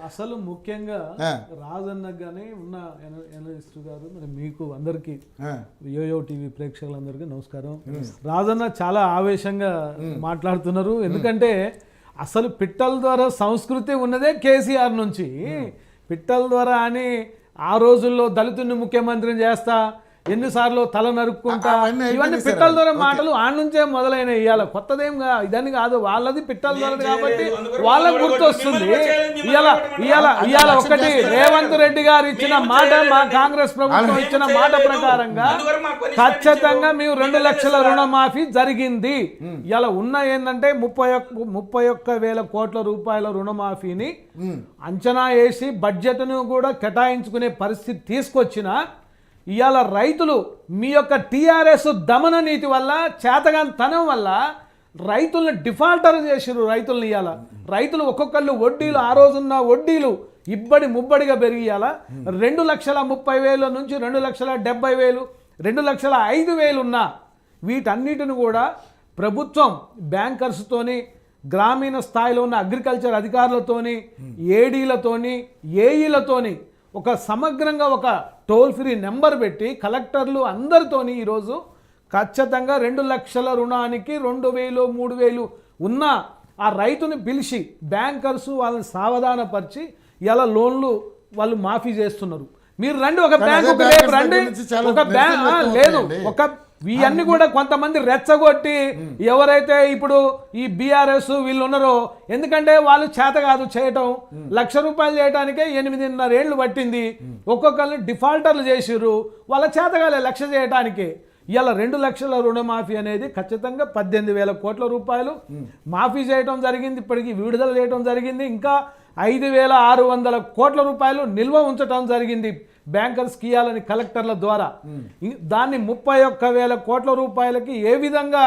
అసలు ముఖ్యంగా రాజన్నకు గానీ ఉన్న ఎనలిస్ట్ గారు మరి మీకు అందరికి యోయో టీవీ ప్రేక్షకులందరికీ నమస్కారం. రాజన్న చాలా ఆవేశంగా మాట్లాడుతున్నారు. ఎందుకంటే అసలు పిట్టల ద్వారా సంస్కృతి ఉన్నదే కేసీఆర్ నుంచి. పిట్టల ద్వారా అని ఆ రోజుల్లో దళితుడిని ముఖ్యమంత్రిని చేస్తా, ఎన్నిసార్లు తల నరుక్కుంటా, ఇవన్నీ పిట్టల ద్వారా మాటలు ఆ నుంచే మొదలైనవి. ఇవాళ కొత్తదేం ఇదని కాదు, వాళ్ళది పిట్టల ద్వారా కాబట్టి వాళ్ళకు గుర్తొస్తుంది. ఇవాళ ఒకటి రేవంత్ రెడ్డి గారు ఇచ్చిన మాట, మా కాంగ్రెస్ ప్రభుత్వం ఇచ్చిన మాట ప్రకారంగా ఖచ్చితంగా మేము 2 లక్షల రుణమాఫీ జరిగింది. ఇలా ఉన్న ఏంటంటే 31,000 కోట్ల రూపాయల రుణమాఫీని అంచనా వేసి బడ్జెట్ను కూడా కేటాయించుకునే పరిస్థితి తీసుకొచ్చిన ఇవాళ రైతులు మీ యొక్క టీఆర్ఎస్ దమన నీతి వల్ల, చేతగానితనం వల్ల రైతుల్ని డిఫాల్టర్ చేసిరు. రైతుల్ని ఇవాళ రైతులు ఒక్కొక్కళ్ళు వడ్డీలు, ఆ రోజున్న వడ్డీలు ముబ్బడిగా పెరిగియాల 2,30,000 నుంచి 2,70,000, 2,05,000 ఉన్న వీటన్నిటిని కూడా ప్రభుత్వం బ్యాంకర్స్తోని, గ్రామీణ స్థాయిలో ఉన్న అగ్రికల్చర్ అధికారులతోని, ఏడీలతోని, ఏఈలతోని ఒక సమగ్రంగా ఒక టోల్ ఫ్రీ నెంబర్ పెట్టి కలెక్టర్లు అందరితోని ఈరోజు ఖచ్చితంగా 2 లక్షల రుణానికి 2,000, 3,000 ఉన్న ఆ రైతుని పిలిచి బ్యాంకర్స్ వాళ్ళని సావధానపరిచి ఇలా లోన్లు వాళ్ళు మాఫీ చేస్తున్నారు. మీరు రండి, ఒక బ్యాంకు రేపు రండి, ఒక బ్యాంక్ లేదు, ఒక ఇవన్నీ కూడా కొంతమంది రెచ్చగొట్టి ఎవరైతే ఇప్పుడు ఈ బీఆర్ఎస్ వీళ్ళు ఉన్నారో, ఎందుకంటే వాళ్ళు చేత కాదు చేయటం, ₹1,00,000 చేయడానికే 8.5 ఏళ్ళు పట్టింది. ఒక్కొక్కరిని డిఫాల్టర్లు చేసిర్రు, వాళ్ళ చేతగాలే 1,00,000 చేయడానికే. ఇలా 2 లక్షల రుణమాఫీ అనేది ఖచ్చితంగా 18,000 కోట్ల రూపాయలు మాఫీ చేయడం జరిగింది. ఇప్పటికీ విడుదల చేయడం జరిగింది. ఇంకా 5,600 కోట్ల రూపాయలు నిల్వ ఉంచడం జరిగింది బ్యాంకర్స్కి ఇవ్వాలని కలెక్టర్ల ద్వారా. దాన్ని 31,000 కోట్ల రూపాయలకి ఏ విధంగా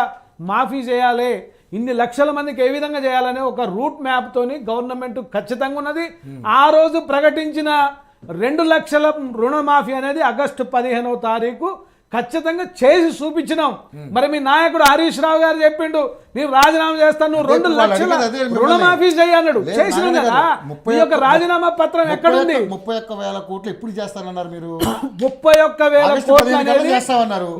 మాఫీ చేయాలి, ఇన్ని లక్షల మందికి ఏ విధంగా చేయాలనే ఒక రూట్ మ్యాప్తోని గవర్నమెంట్ ఖచ్చితంగా ఉన్నది. ఆ రోజు ప్రకటించిన 2 లక్షల రుణమాఫీ అనేది ఆగస్టు 15వ తారీఖు ఖచ్చితంగా చేసి చూపించినాం. మరి మీ నాయకుడు హరీష్ రావు గారు చెప్పిండు, నేను రాజీనామా చేస్తాను, 2 లక్షల రుణమాఫీ చేయన్నాడు. చేసినాం కదా. మీ యొక్క రాజీనామా పత్రం ఎక్కడుంది? 31,000 కోట్లు ఎప్పుడు చేస్తానన్నారు మీరు? 31,000 కోట్లు అనేది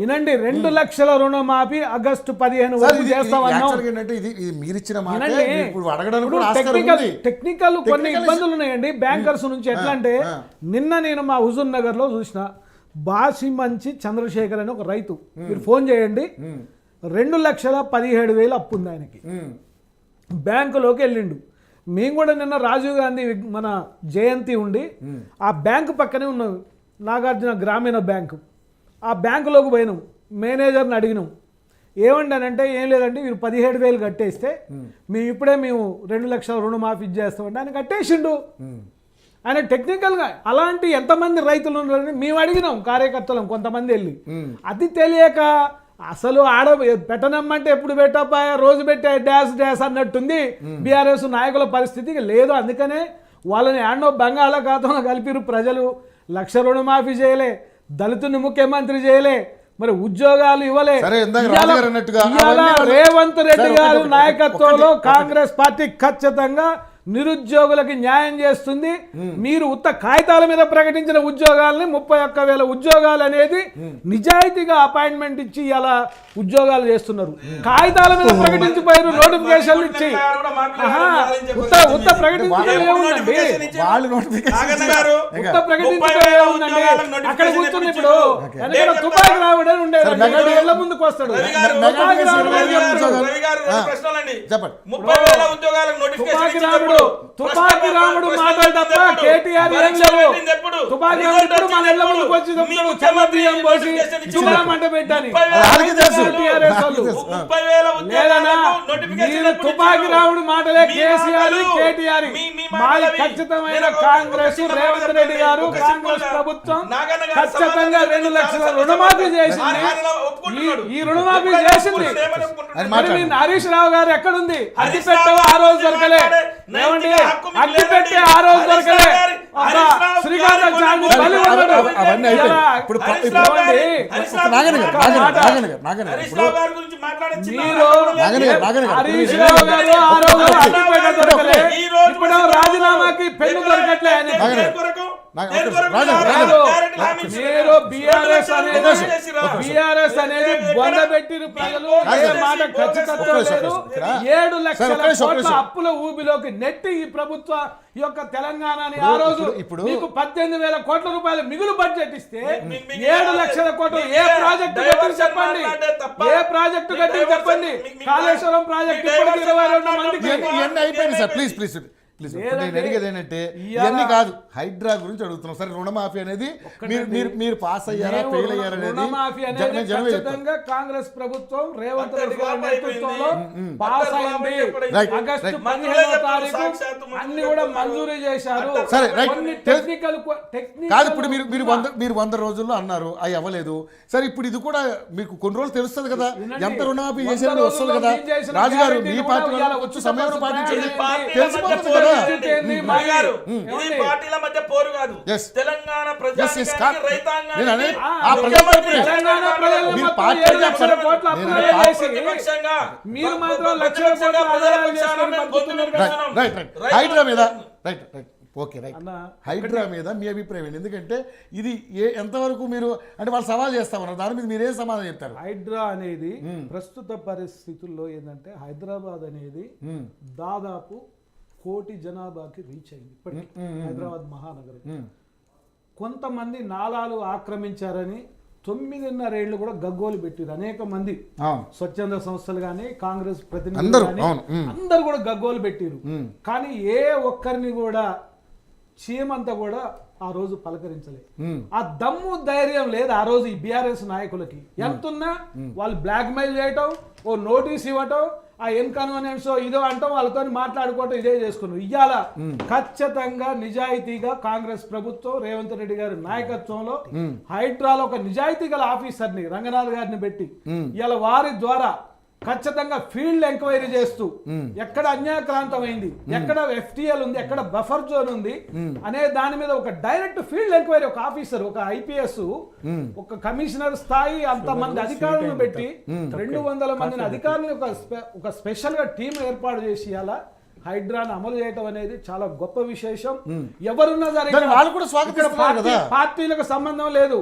వినండి, 2 లక్షల రుణమాఫీ ఆగస్టు 15 వరకు చేస్తామన్నాం. టెక్నికల్ కొన్ని ఇబ్బందులు ఉన్నాయండి బ్యాంకర్స్ నుంచి. ఎట్లా అంటే నిన్న నేను మా హుజూర్ నగర్ లో చూసిన బాసిమంచి చంద్రశేఖర్ అని ఒక రైతు, మీరు ఫోన్ చేయండి, 2,17,000 అప్పు ఉంది ఆయనకి. బ్యాంకులోకి వెళ్ళిండు. మేము కూడా నిన్న రాజీవ్ గాంధీ మన జయంతి ఉండి ఆ బ్యాంకు పక్కనే ఉన్నాం, నాగార్జున గ్రామీణ బ్యాంకు. ఆ బ్యాంకులోకి పోయినాం, మేనేజర్ని అడిగినాం, ఏమంటానంటే ఏం లేదంటే మీరు 17,000 కట్టేస్తే మేము 2 లక్షల రుణమాఫీ చేస్తామంటే ఆయన కట్టేసిండు. ఆయన టెక్నికల్గా అలాంటి ఎంతమంది రైతులు ఉన్నారని మేము అడిగినాం కార్యకర్తలం కొంతమంది వెళ్ళి. అది తెలియక అసలు పెట్టనమ్మంటే ఎప్పుడు పెట్టబ్బా, రోజు పెట్టే డాష్ అన్నట్టుంది బీఆర్ఎస్ నాయకుల పరిస్థితి లేదు. అందుకనే వాళ్ళని ఆడనో బంగాళాఖాతంలో కలిపిరు ప్రజలు. 1,00,000 రుణమాఫీ చేయలే, దళితుని ముఖ్యమంత్రి చేయలే, మరి ఉద్యోగాలు ఇవ్వలే. రేవంత్ రెడ్డి గారు నాయకత్వంలో కాంగ్రెస్ పార్టీ ఖచ్చితంగా నిరుద్యోగులకి న్యాయం చేస్తుంది. మీరు ఉత్త కాగితాల మీద ప్రకటించిన ఉద్యోగాలని 31,000 ఉద్యోగాలు అనేది నిజాయితీగా అపాయింట్మెంట్ ఇచ్చి ఇలా ఉద్యోగాలు చేస్తున్నారు. కాగితాల మీద ప్రకటించిపోయారు, నోటిఫికేషన్లు ఇచ్చి ఉత్త ప్రకటించండి. అక్కడ కూర్చుని ఇప్పుడు తుపాకి రావడం ఉండేది, ఇళ్ల ముందుకు వస్తాడు. తుపాకి రాముడు మాటలు తప్ప కేటీఆర్ ఏం లేవు. తుపాకి రాముడు మన ఇళ్ల ముందుకు వచ్చి చెమ్మ బియ్యం పోసి చూడమంట పెట్టాలి. తుపాకి రాముడు మాటలే కేసీఆర్, కేటీఆర్. మాది ఖచ్చితమైన కాంగ్రెస్, రేవంత్ రెడ్డి గారు, కాంగ్రెస్ ప్రభుత్వం ఖచ్చితంగా 2 లక్షల రుణమాఫీ చేసింది. ఈ రుణమాఫీ చేసింది. హరీష్ రావు గారు ఎక్కడుంది? అగ్గి పెట్టవ ఆ రోజు దొరకలే, అగ్గి పెట్టి ఆ రోజు దొరకలే. శ్రీ శ్రీకాంత్ చాండి బలి ఉన్నాడు. అవన్నీ అయిపోయి ఇలా ఇప్పుడు హరీష్ రావు గారి నాగన్ గారు హరీష్ రావు గారి గురించి మాట్లాడే చిన్న మీరు నాగన్ గారు హరీష్ రావు గారు ఆ రోజు అడ్డుపేట దొరకలే. ఇప్పుడు రాజీనామాకి పెన్ను దొరకట్లే అని మీరు బిఆర్ఎస్ అనేది బొందబెట్టిన ప్రజలు ఏ మాట ఖచ్చితంగా లేదు. 7 లక్షల కోట్ల అప్పుల ఊబిలోకి నెట్టి ఈ ప్రభుత్వ ఈ యొక్క తెలంగాణని ఆ రోజు మీకు 18,000 కోట్ల రూపాయలు మిగులు బడ్జెట్ ఇస్తే 7 లక్షల కోట్లు ఏ ప్రాజెక్టు కట్టి చెప్పండి, ఏ ప్రాజెక్టు కట్టి చెప్పండి. కాళేశ్వరం ప్రాజెక్టు ఇప్పటికి 22 మందికి ఇవన్నీ అయిపోయింది సార్. ప్లీజ్ ప్లీజ్ ప్లీజ్ నేను అడిగేది ఏంటంటే ఇవన్నీ కాదు, హైడ్రా గురించి అడుగుతున్నాం. సరే రుణమాఫీ అనేది మీరు పాస్ అయ్యారా ఫెయిల్ అయ్యారా రుణమాఫీ అనేది ఖచ్చితంగా కాంగ్రెస్ ప్రభుత్వం రేవంత్ రెడ్డి గారి నేతృత్వంలో పాస్ అయింది. ఆగస్టు 15వ తారీఖు అన్ని కూడా మంజూరు చేశారు. సరే రైట్ కొన్ని టెక్నికల్ కాదు. ఇప్పుడు మీరు 100 రోజుల్లో అన్నారు, అవి అవ్వలేదు. సరే ఇప్పుడు ఇది కూడా మీకు కొన్ని రోజులు తెలుస్తుంది కదా, ఎంత రుణమాఫీ చేశారని వస్తుంది కదా. రాజుగారు మీ పార్టీ వచ్చి సమయం పాటించండి, తెలిసిపోతుంది కదా. పార్టీల మధ్య పోరు కాదు. తెలంగాణ ప్రజానికానికి రైతాంగానికి మీరు మాత్రం లక్షల హైడ్రా మీద right right okay right HYDRAA మీద మీ అభిప్రాయం ఏంటి? ఎందుకంటే ఇది ఎంతవరకు మీరు అంటే వాళ్ళు సవాల్ చేస్తామన్నారు, దాని మీద మీరు ఏం సమాధానం చెప్తారు? హైడ్రా అనేది ప్రస్తుత పరిస్థితుల్లో ఏంటంటే హైదరాబాద్ అనేది దాదాపు 1 కోటి జనాభాకి రీచ్ అయింది ఇప్పటికీ. హైదరాబాద్ మహానగరం కొంతమంది నాలాలు ఆక్రమించారని 9.5 ఏళ్ళు కూడా గగ్గోలు పెట్టారు అనేక మంది స్వచ్ఛంద సంస్థలు కానీ కాంగ్రెస్ ప్రతినిధులు కానీ అందరు కూడా గగ్గోలు పెట్టారు. కానీ ఏ ఒక్కరిని కూడా చీమంతా కూడా ఆ రోజు పలకరించలేదు. ఆ దమ్ము ధైర్యం లేదు ఆ రోజు ఈ బీఆర్ఎస్ నాయకులకి. ఎంతున్నా వాళ్ళు బ్లాక్ మెయిల్ చేయటం, ఓ నోటీస్ ఇవ్వటం, ఆ ఇన్కన్వీనియన్స్ ఇదో అంటాం, వాళ్ళతో మాట్లాడుకోవటం, ఇదే చేసుకున్నాం. ఇవాళ ఖచ్చితంగా నిజాయితీగా కాంగ్రెస్ ప్రభుత్వం రేవంత్ రెడ్డి గారి నాయకత్వంలో హైడ్రాలో ఒక నిజాయితీ గల ఆఫీసర్ని రంగనాథ్ గారిని పెట్టి ఇవాళ వారి ద్వారా ఖచ్చితంగా ఫీల్డ్ ఎంక్వైరీ చేస్తూ ఎక్కడ అన్యాక్రాంతమైంది, ఎక్కడ ఎఫ్టీఎల్ ఉంది, ఎక్కడ బఫర్ జోన్ ఉంది అనే దాని మీద ఒక డైరెక్ట్ ఫీల్డ్ ఎంక్వైరీ ఒక ఆఫీసర్, ఒక ఐపీఎస్, ఒక కమిషనర్ స్థాయి అంతమంది అధికారులను పెట్టి 200 మందిని అధికారులను ఒక స్పెషల్ గా టీం ఏర్పాటు చేసి అలా హైడ్రాను అమలు చేయటం అనేది చాలా గొప్ప విశేషం. ఎవరున్నా సరే పార్టీలకు సంబంధం లేదు,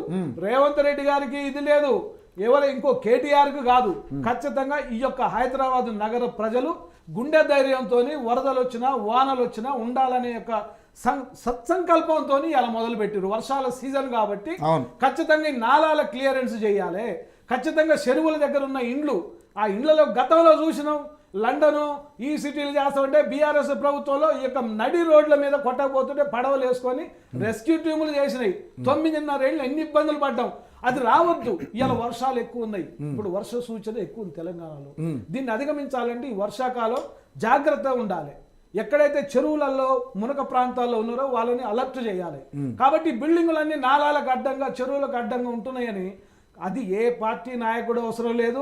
రేవంత్ రెడ్డి గారికి ఇది లేదు, ఎవరు ఇంకో కేటీఆర్ కు కాదు. ఖచ్చితంగా ఈ యొక్క హైదరాబాద్ నగర ప్రజలు గుండె ధైర్యంతో వరదలు వచ్చినా వానలు వచ్చినా ఉండాలనే యొక్క సత్సంకల్పంతో ఇలా మొదలు పెట్టారు. వర్షాల సీజన్ కాబట్టి ఖచ్చితంగా నాలాల క్లియరెన్స్ చేయాలి. ఖచ్చితంగా చెరువుల దగ్గర ఉన్న ఇండ్లు, ఆ ఇండ్లలో గతంలో చూసినాం లండను ఈ సిటీలు చేస్తామంటే బీఆర్ఎస్ ప్రభుత్వంలో ఈ యొక్క నడి రోడ్ల మీద కొట్టకపోతుంటే పడవలు వేసుకొని రెస్క్యూ టీములు చేసినాయి. 9.5 ఏళ్ళు ఎన్ని ఇబ్బందులు పడ్డాం. అది రావద్దు. ఇలా వర్షాలు ఎక్కువ ఉన్నాయి, ఇప్పుడు వర్ష సూచన ఎక్కువ ఉంది తెలంగాణలో. దీన్ని అధిగమించాలంటే ఈ వర్షాకాలం జాగ్రత్తగా ఉండాలి. ఎక్కడైతే చెరువులలో మునక ప్రాంతాల్లో ఉన్నారో వాళ్ళని అలర్ట్ చేయాలి. కాబట్టి బిల్డింగులన్నీ నాలాలకు అడ్డంగా చెరువులకు అడ్డంగా ఉంటున్నాయని అది ఏ పార్టీ నాయకుడు అవసరం లేదు,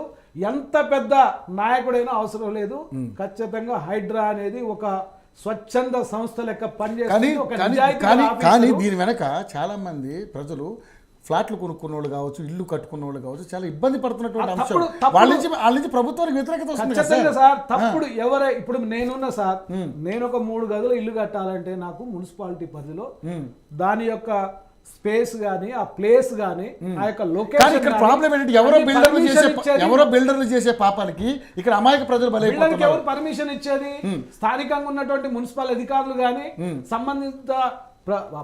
ఎంత పెద్ద నాయకుడైనా అవసరం లేదు. ఖచ్చితంగా హైడ్రా అనేది ఒక స్వచ్ఛంద సంస్థ లెక్క పనిచేస్తుంది. కానీ దీని వెనక చాలా మంది ప్రజలు ఫ్లాట్లు కొనుక్కున్న వాళ్ళు కావచ్చు, ఇల్లు కట్టుకున్న వాళ్ళు కావచ్చు, చాలా ఇబ్బంది పడుతున్నటువంటి అంశం. వాళ్ళ నుంచి ప్రభుత్వానికి వ్యతిరేకత వస్తుంది సార్. తప్పుడు ఎవరే ఇప్పుడు నేనున్నా సార్, నేను ఒక 3 గదులు ఇల్లు కట్టాలంటే నాకు మున్సిపాలిటీ పరిధిలో దాని యొక్క స్పేస్ గానీ ఆ ప్లేస్ గానీ ఆ యొక్క లొకేషన్ ఇక్కడ ప్రాబ్లం ఏంటంటే ఎవరో బిల్డర్లు చేసే పాపానికి ఇక్కడ అమాయక ప్రజలు బలైపోతున్నారు. ఎవరు పర్మిషన్ ఇచ్చేది? స్థానికంగా ఉన్నటువంటి మున్సిపల్ అధికారులు గానీ సంబంధిత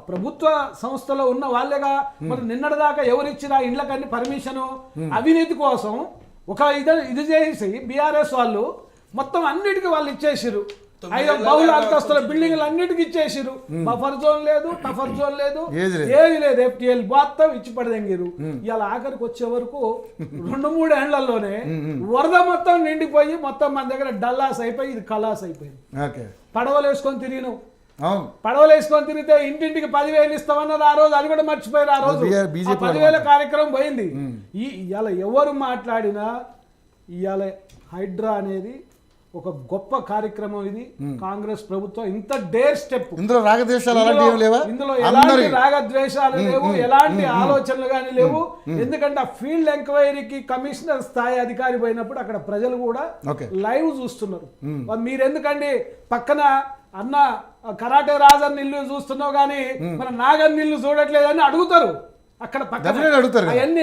ప్రభుత్వ సంస్థలో ఉన్న వాళ్ళేగా. మరి నిన్నటిదాకా ఎవరిచ్చినా ఇండ్లకన్నీ పర్మిషను అవినీతి కోసం ఒక ఇది చేసి బీఆర్ఎస్ వాళ్ళు మొత్తం అన్నిటికీ వాళ్ళు ఇచ్చేసారు. 5 బహుళ అంతస్తుల బిల్డింగ్లు అన్నిటికీ ఇచ్చేసారు. బఫర్ జోన్ లేదు, బఫర్ జోన్ లేదు, ఏది లేదు, ఎఫ్టీఎల్ మొత్తం ఇచ్చి పడదెంగిరు. ఇలా ఆఖరికి వచ్చే వరకు 2-3 ఏళ్లలోనే వరద మొత్తం నిండిపోయి మొత్తం మన దగ్గర డల్లాస్ అయిపోయి ఇది కలాస్ అయిపోయింది. పడవలు వేసుకొని తిరిగినావు, పడవలు వేసుకొని తిరిగితే ఇంటింటికి 10,000 ఇస్తామన్నారు ఆ రోజు, అది కూడా మర్చిపోయారు. ఆ రోజు 10,000 కార్యక్రమం పోయింది. ఇవాళ ఎవరు మాట్లాడినా ఇవాళ హైడ్రా అనేది ఒక గొప్ప కార్యక్రమం ఇది. కాంగ్రెస్ ప్రభుత్వం ఇంత డేర్ స్టెప్, ఇందులో రాగద్వేషాలు అలాంటివి ఏమి లేవా? ఇందులో ఎలాంటి రాగద్వేషాలు లేవు, ఎలాంటి ఆలోచనలు కానీ లేవు. ఎందుకంటే ఆ ఫీల్డ్ ఎంక్వైరీకి కమిషనర్ స్థాయి అధికారి పోయినప్పుడు అక్కడ ప్రజలు కూడా లైవ్ చూస్తున్నారు. మీరు ఎందుకండి పక్కన అన్న కరాటే రాజన్ ఇల్లు చూస్తున్నావు కానీ మన నాగన్ ఇల్లు చూడట్లేదని అడుగుతారు. అక్కడ పక్కన అడుగుతారు. అవన్నీ